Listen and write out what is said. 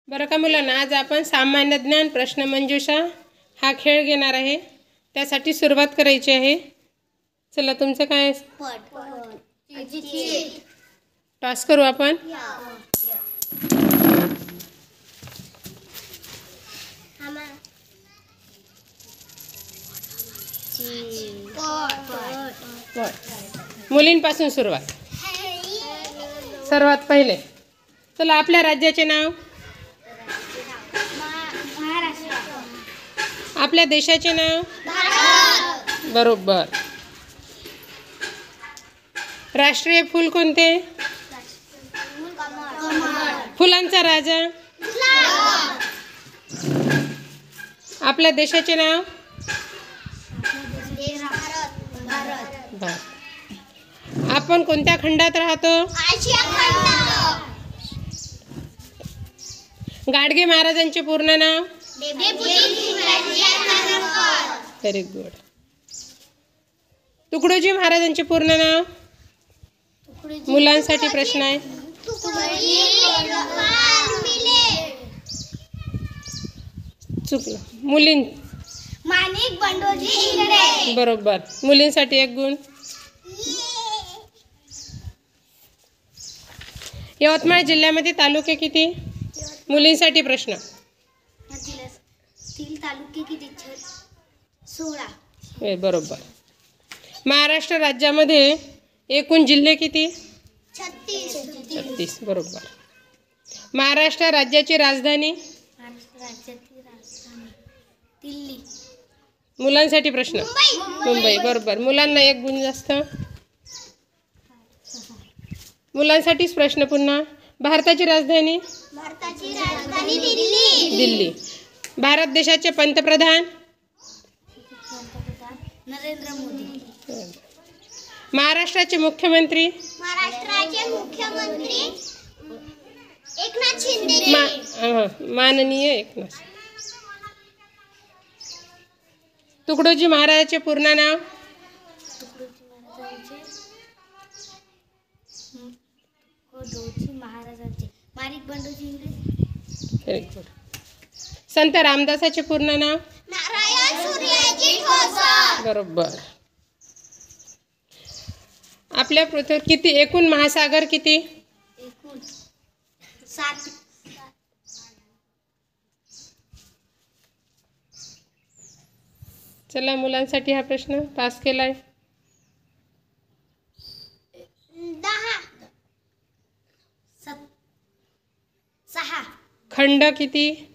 बरं का मुलांना, आज आपण सामान्य ज्ञान प्रश्नमंजुषा हा खेळ घेणार आहे. त्यासाठी सुरुवात करायची आहे. चला, तुमचं काय टॉस करू आपण. मुलींपासून सुरुवात. सर्वात पहिले चला, आपल्या राज्याचे नाव, आपल्या देशाचे नाव. बरोबर. राष्ट्रीय फूल कोणते? फुलांचा राजा. आपल्या देशाचे नाव. आपण कोणत्या खंडात राहतो? गाडगे महाराजांचे पूर्ण नाव. Very good. तुकडोजी महाराजांचे पूर्ण नाव. मुलांसाठी प्रश्न आहे. चुकलं. माणिक बंडोजी इंगळे. बरोबर. मुलींसाठी एक गुण. यवतमाळ जिल्ह्यामध्ये तालुके किती? मुलींसाठी प्रश्न. तालुके किती? 16. बरोबर. महाराष्ट्र राज्यामध्ये एकूण जिल्हे किती? 36. बरोबर. महाराष्ट्र राज्याची राजधानी. दिल्ली. मुलांसाठी प्रश्न. मुंबई. बरोबर. मुलांना एक गुण जास्त. मुलांसाठीच प्रश्न पुन्हा. भारताची राजधानी. दिल्ली. भारत देशाचे पंतप्रधान. नरेंद्र मोदी. महाराष्ट्राचे मुख्यमंत्री. एकनाथ शिंदे. माननीय एकनाथ. तुकडोजी महाराजांचे पूर्ण नाव. माणिक बंडोजी इंगळे. Very good. संत रामदासाचे पूर्ण नाव. नारायण सूर्याजी ठोसर. बरोबर. आपल्या पृथ्वीवर किती एकूण महासागर किती? एकूण 7. चला, मुलांसाठी हा प्रश्न पास केलाय. 10. 6. खंड किती?